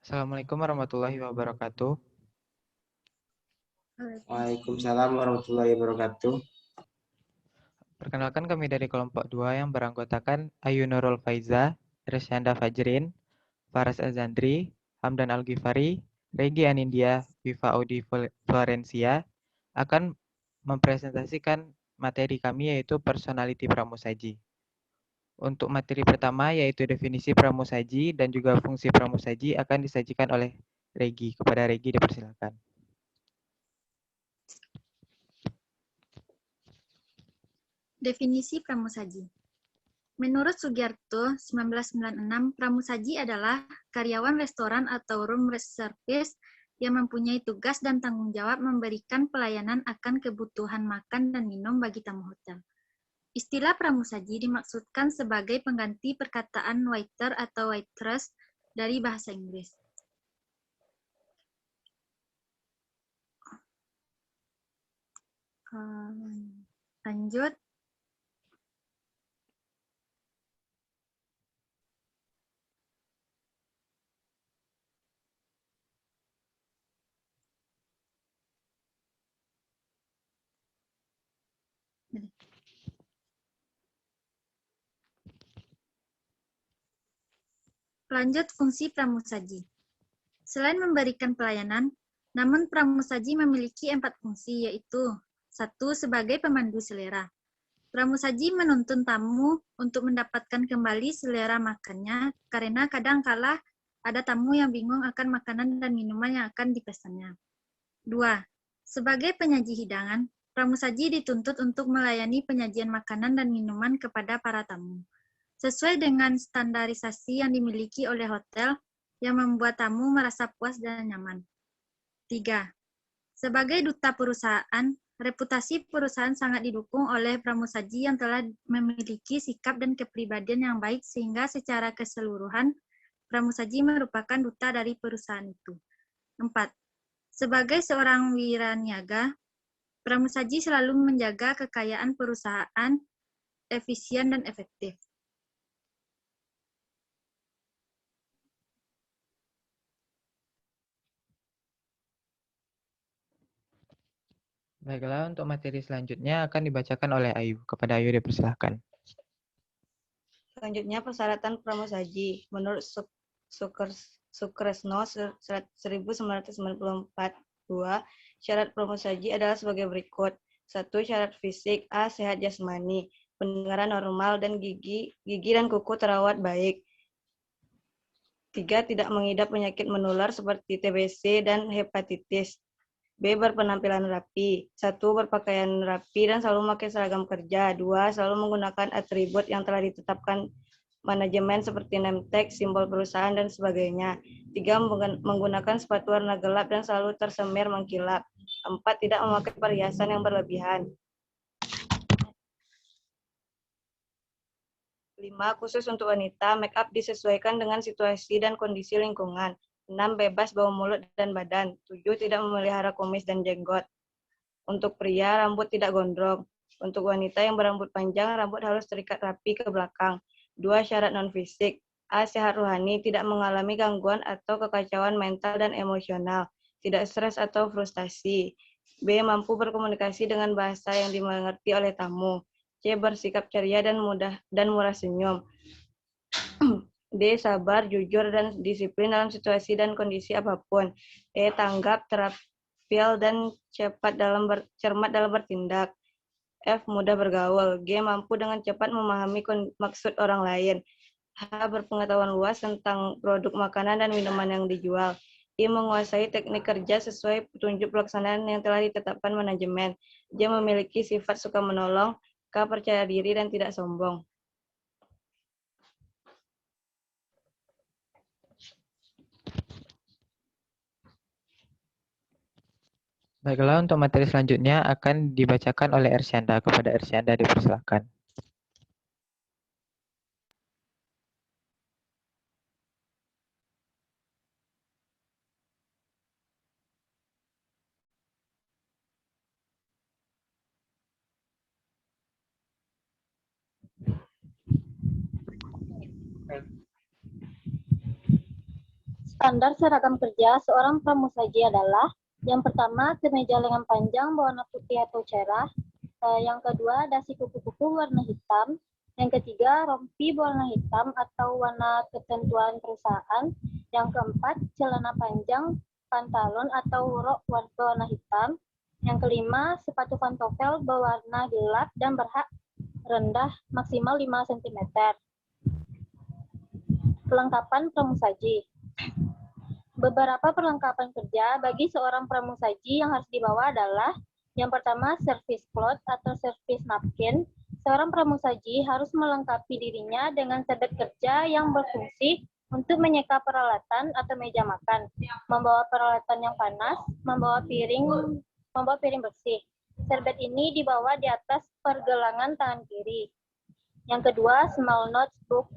Assalamualaikum warahmatullahi wabarakatuh. Waalaikumsalam warahmatullahi wabarakatuh. Perkenalkan kami dari kelompok 2 yang beranggotakan Ayu Nurul Faiza, Resyanda Fajrin, Faras Azandri, Hamdan Al-Ghifari, Regi Anindya, Viva Audi Florencia akan mempresentasikan materi kami yaitu personality pramusaji. Untuk materi pertama yaitu definisi pramusaji dan juga fungsi pramusaji akan disajikan oleh Regi. Kepada Regi dipersilakan. Definisi pramusaji. Menurut Sugiarto, 1996, pramusaji adalah karyawan restoran atau room service yang mempunyai tugas dan tanggung jawab memberikan pelayanan akan kebutuhan makan dan minum bagi tamu hotel. Istilah pramusaji dimaksudkan sebagai pengganti perkataan waiter atau waitress dari bahasa Inggris. Lanjut. Lanjut fungsi pramusaji. Selain memberikan pelayanan, namun pramusaji memiliki 4 fungsi, yaitu 1. Sebagai pemandu selera. Pramusaji menuntun tamu untuk mendapatkan kembali selera makannya, karena kadang-kala ada tamu yang bingung akan makanan dan minuman yang akan dipesannya. 2. Sebagai penyaji hidangan, pramusaji dituntut untuk melayani penyajian makanan dan minuman kepada para tamu, sesuai dengan standarisasi yang dimiliki oleh hotel yang membuat tamu merasa puas dan nyaman. 3. Sebagai duta perusahaan, reputasi perusahaan sangat didukung oleh pramusaji yang telah memiliki sikap dan kepribadian yang baik sehingga secara keseluruhan pramusaji merupakan duta dari perusahaan itu. 4. Sebagai seorang wiraniaga, pramusaji selalu menjaga kekayaan perusahaan efisien dan efektif. Baiklah, untuk materi selanjutnya akan dibacakan oleh Ayu. Kepada Ayu dipersilakan. Selanjutnya persyaratan pramusaji. Menurut Sukresno 1994, 2. Syarat pramusaji adalah sebagai berikut. 1. Syarat fisik. A. Sehat jasmani, pendengaran normal, dan gigi dan kuku terawat baik. 3. Tidak mengidap penyakit menular seperti TBC dan hepatitis. B. Berpenampilan rapi. 1. Berpakaian rapi dan selalu memakai seragam kerja. 2. Selalu menggunakan atribut yang telah ditetapkan manajemen seperti name tag, simbol perusahaan, dan sebagainya. 3. Menggunakan sepatu warna gelap dan selalu tersemir mengkilap. 4. Tidak memakai perhiasan yang berlebihan. 5. Khusus untuk wanita, make up disesuaikan dengan situasi dan kondisi lingkungan. 6. Bebas bau mulut dan badan. 7. Tidak memelihara kumis dan jenggot. Untuk pria, rambut tidak gondrong. Untuk wanita yang berambut panjang, rambut harus terikat rapi ke belakang. 2. Syarat non-fisik. A. Sehat rohani, tidak mengalami gangguan atau kekacauan mental dan emosional. Tidak stres atau frustasi. B. Mampu berkomunikasi dengan bahasa yang dimengerti oleh tamu. C. Bersikap ceria dan murah senyum. D. Sabar, jujur, dan disiplin dalam situasi dan kondisi apapun. E. Tanggap, terampil, dan cermat dalam bertindak. F. Mudah bergaul. G. Mampu dengan cepat memahami maksud orang lain. H. Berpengetahuan luas tentang produk makanan dan minuman yang dijual. I. Menguasai teknik kerja sesuai petunjuk pelaksanaan yang telah ditetapkan manajemen. J. Memiliki sifat suka menolong. K. Percaya diri dan tidak sombong. Baiklah, untuk materi selanjutnya akan dibacakan oleh Ersyanda. Kepada Ersyanda dipersilakan. Standar seragam kerja seorang pramusaji adalah yang pertama kemeja lengan panjang berwarna putih atau cerah, yang kedua dasi kupu-kupu warna hitam, yang ketiga rompi berwarna hitam atau warna ketentuan perusahaan, yang keempat celana panjang, pantalon atau rok berwarna hitam, yang kelima sepatu pantofel berwarna gelap dan berhak rendah maksimal 5 cm. Perlengkapan pramusaji. Beberapa perlengkapan kerja bagi seorang pramusaji yang harus dibawa adalah yang pertama service cloth atau service napkin. Seorang pramusaji harus melengkapi dirinya dengan serbet kerja yang berfungsi untuk menyeka peralatan atau meja makan, membawa peralatan yang panas, membawa piring bersih. Serbet ini dibawa di atas pergelangan tangan kiri. Yang kedua, small notebook,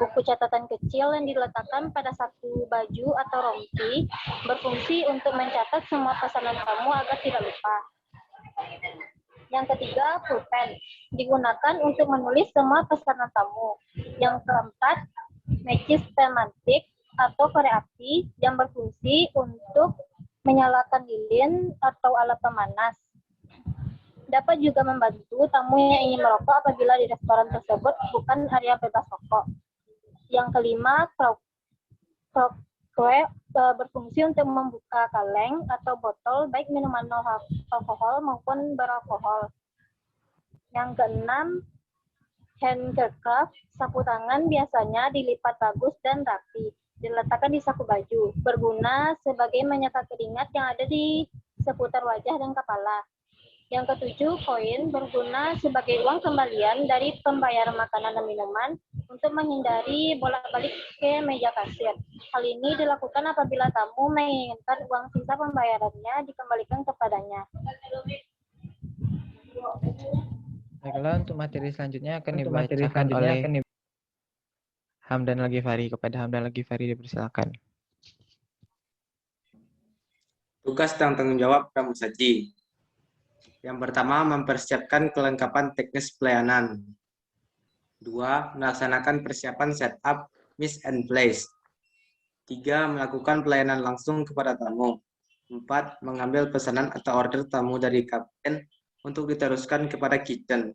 buku catatan kecil yang diletakkan pada saku baju atau rompi, berfungsi untuk mencatat semua pesanan tamu agar tidak lupa. Yang ketiga, pulpen, digunakan untuk menulis semua pesanan tamu. Yang keempat, matches tematik atau korek api yang berfungsi untuk menyalakan lilin atau alat pemanas. Dapat juga membantu tamu yang ingin merokok apabila di restoran tersebut bukan area bebas rokok. Yang kelima, crowd berfungsi untuk membuka kaleng atau botol baik minuman non alkohol maupun beralkohol. Yang keenam, handkerchief, sapu tangan biasanya dilipat bagus dan rapi, diletakkan di saku baju, berguna sebagai menyeka keringat yang ada di seputar wajah dan kepala. Yang ketujuh, koin berguna sebagai uang kembalian dari pembayaran makanan dan minuman untuk menghindari bolak-balik ke meja kasir. Hal ini dilakukan apabila tamu menginginkan uang sisa pembayarannya dikembalikan kepadanya. Baiklah, untuk materi selanjutnya akan dibacakan oleh Hamdan Al-Ghifari. Kepada Hamdan Al-Ghifari dipersilakan. Tugas dan tanggung jawab pramusaji. Yang pertama, mempersiapkan kelengkapan teknis pelayanan. 2. Melaksanakan persiapan setup, miss and place. 3. Melakukan pelayanan langsung kepada tamu. 4. Mengambil pesanan atau order tamu dari kapten untuk diteruskan kepada kitchen.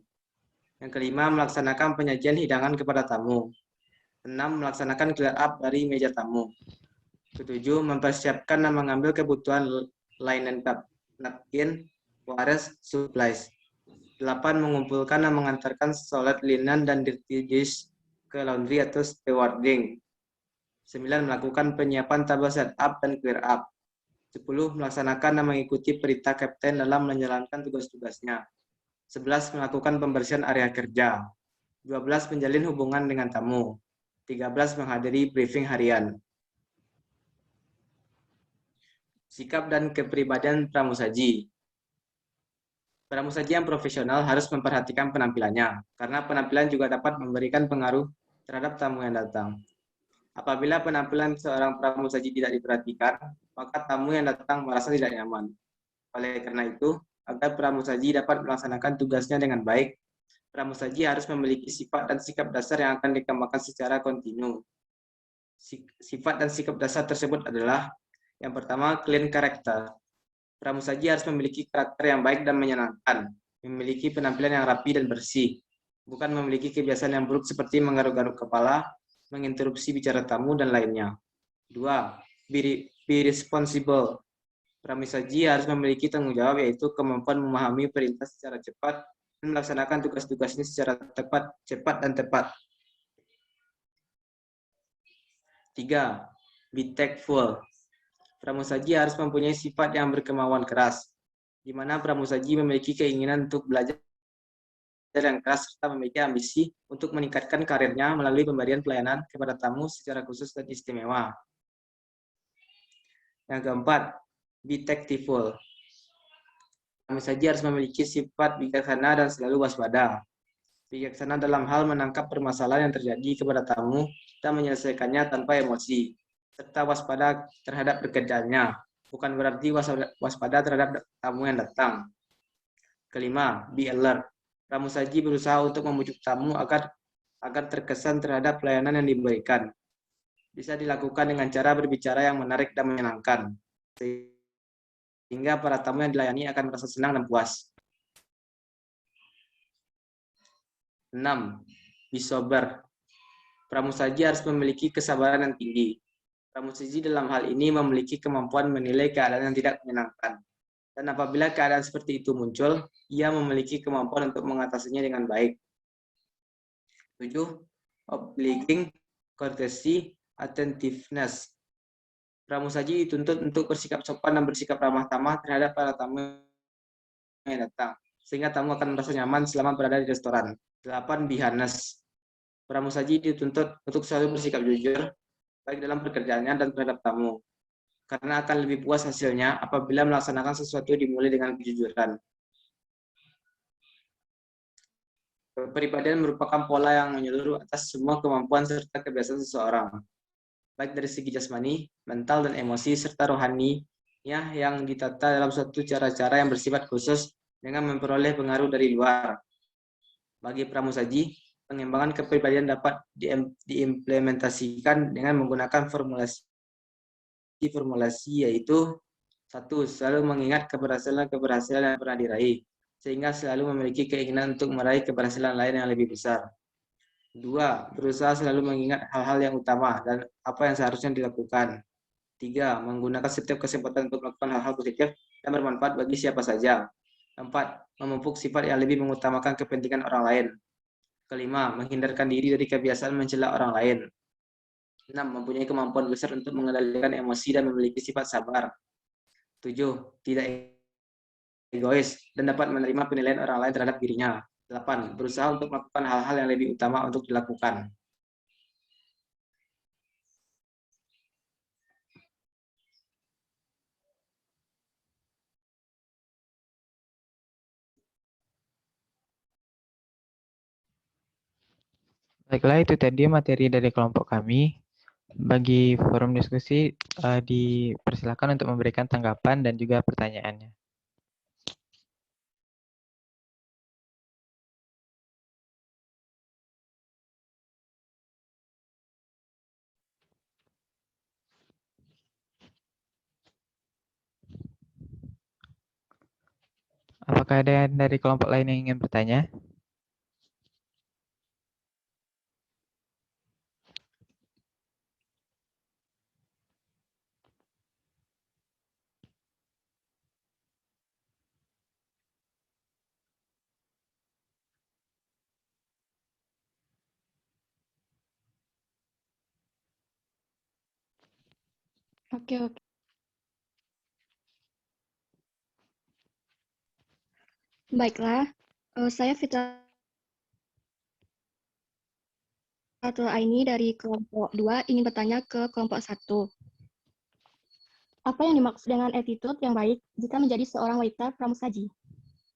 Yang kelima, melaksanakan penyajian hidangan kepada tamu. 6. Melaksanakan clear up dari meja tamu. 7. Mempersiapkan dan mengambil kebutuhan linen napkin, wares, supplies. 8. Mengumpulkan dan mengantarkan solid linen dan dirty dish ke laundry atau stewarding. 9. Melakukan penyiapan tabel setup dan clear up. 10. Melaksanakan dan mengikuti perintah kapten dalam menjalankan tugas-tugasnya. 11. Melakukan pembersihan area kerja. 12. Menjalin hubungan dengan tamu. 13. Menghadiri briefing harian. Sikap dan kepribadian pramusaji. Pramusaji yang profesional harus memperhatikan penampilannya, karena penampilan juga dapat memberikan pengaruh terhadap tamu yang datang. Apabila penampilan seorang pramusaji tidak diperhatikan, maka tamu yang datang merasa tidak nyaman. Oleh karena itu, agar pramusaji dapat melaksanakan tugasnya dengan baik, pramusaji harus memiliki sifat dan sikap dasar yang akan dikembangkan secara kontinu. Sifat dan sikap dasar tersebut adalah, yang pertama, clean character. Pramusaji harus memiliki karakter yang baik dan menyenangkan, memiliki penampilan yang rapi dan bersih, bukan memiliki kebiasaan yang buruk seperti menggaruk-garuk kepala, menginterupsi bicara tamu, dan lainnya. 2. Be responsible. Pramusaji harus memiliki tanggung jawab, yaitu kemampuan memahami perintah secara cepat dan melaksanakan tugas-tugasnya secara cepat dan tepat. 3. Be tactful. Pramusaji harus mempunyai sifat yang berkemauan keras, di mana pramusaji memiliki keinginan untuk belajar yang keras serta memiliki ambisi untuk meningkatkan karirnya melalui pemberian pelayanan kepada tamu secara khusus dan istimewa. Yang keempat, be tactful. Pramusaji harus memiliki sifat bijaksana dan selalu waspada. Bijaksana dalam hal menangkap permasalahan yang terjadi kepada tamu dan menyelesaikannya tanpa emosi, serta waspada terhadap pekerjaannya, bukan berarti waspada terhadap tamu yang datang. Kelima, be alert. Pramusaji berusaha untuk membujuk tamu agar terkesan terhadap pelayanan yang diberikan. bisa dilakukan dengan cara berbicara yang menarik dan menyenangkan, sehingga para tamu yang dilayani akan merasa senang dan puas. 6. Be sober. Pramusaji harus memiliki kesabaran yang tinggi. Pramusaji dalam hal ini memiliki kemampuan menilai keadaan yang tidak menyenangkan. Dan apabila keadaan seperti itu muncul, ia memiliki kemampuan untuk mengatasinya dengan baik. 7. Obliging, courtesy, attentiveness. Pramusaji dituntut untuk bersikap sopan dan bersikap ramah tamah terhadap para tamu yang datang, sehingga tamu akan merasa nyaman selama berada di restoran. 8. Be honest. Pramusaji dituntut untuk selalu bersikap jujur, baik dalam pekerjaannya dan terhadap tamu, karena akan lebih puas hasilnya apabila melaksanakan sesuatu dimulai dengan kejujuran. Kepribadian merupakan pola yang menyeluruh atas semua kemampuan serta kebiasaan seseorang, baik dari segi jasmani, mental, dan emosi, serta rohaninya yang ditata dalam suatu cara-cara yang bersifat khusus dengan memperoleh pengaruh dari luar. Bagi pramusaji, pengembangan kepribadian dapat diimplementasikan dengan menggunakan formulasi yaitu 1. Selalu mengingat keberhasilan yang pernah diraih, sehingga selalu memiliki keinginan untuk meraih keberhasilan lain yang lebih besar. 2. Berusaha selalu mengingat hal-hal yang utama dan apa yang seharusnya dilakukan. 3. Menggunakan setiap kesempatan untuk melakukan hal-hal positif dan bermanfaat bagi siapa saja. 4. Memupuk sifat yang lebih mengutamakan kepentingan orang lain. 5. Menghindarkan diri dari kebiasaan mencela orang lain. 6. Mempunyai kemampuan besar untuk mengendalikan emosi dan memiliki sifat sabar. 7. Tidak egois dan dapat menerima penilaian orang lain terhadap dirinya. 8. Berusaha untuk melakukan hal-hal yang lebih utama untuk dilakukan. Baiklah, itu tadi materi dari kelompok kami. Bagi forum diskusi, dipersilakan untuk memberikan tanggapan dan juga pertanyaannya. Apakah ada yang dari kelompok lain yang ingin bertanya? Oke. Baiklah, saya Fitra Aini dari kelompok 2 ingin bertanya ke kelompok 1. Apa yang dimaksud dengan attitude yang baik jika menjadi seorang waiter pramusaji?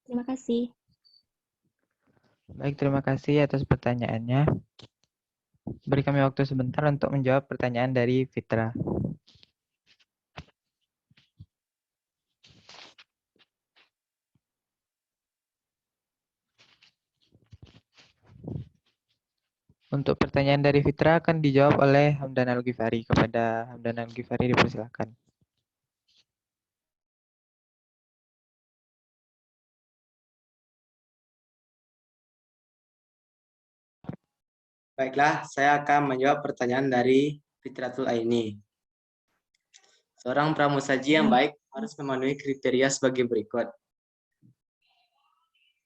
Terima kasih. Baik, terima kasih atas pertanyaannya. Beri kami waktu sebentar untuk menjawab pertanyaan dari Fitra. Untuk pertanyaan dari Fitra akan dijawab oleh Hamdan Al-Ghifari. Kepada Hamdan Al-Ghifari dipersilakan. Baiklah, saya akan menjawab pertanyaan dari Fitratul Aini. Seorang pramusaji yang baik harus memenuhi kriteria sebagai berikut.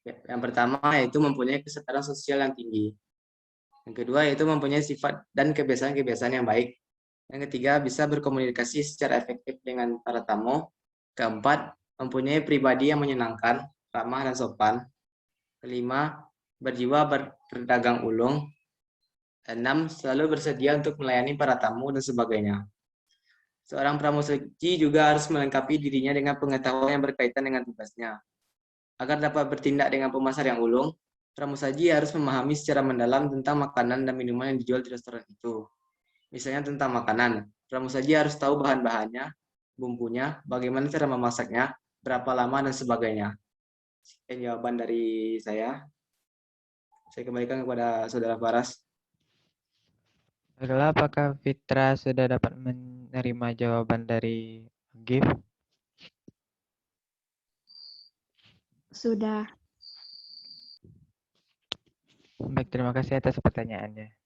Yang pertama yaitu mempunyai kesadaran sosial yang tinggi. Yang kedua yaitu mempunyai sifat dan kebiasaan-kebiasaan yang baik. Yang ketiga, bisa berkomunikasi secara efektif dengan para tamu. Keempat, mempunyai pribadi yang menyenangkan, ramah dan sopan. Kelima, berjiwa berdagang ulung. 6. Selalu bersedia untuk melayani para tamu dan sebagainya. Seorang pramusaji juga harus melengkapi dirinya dengan pengetahuan yang berkaitan dengan tugasnya. Agar dapat bertindak dengan pemasar yang ulung, pramusaji harus memahami secara mendalam tentang makanan dan minuman yang dijual di restoran itu. Misalnya tentang makanan, pramusaji harus tahu bahan-bahannya, bumbunya, bagaimana cara memasaknya, berapa lama, dan sebagainya. Sekian jawaban dari saya. Saya kembalikan kepada Saudara Faras. Baiklah, apakah Fitra sudah dapat menerima jawaban dari GIF? Sudah. Baik, terima kasih atas pertanyaannya.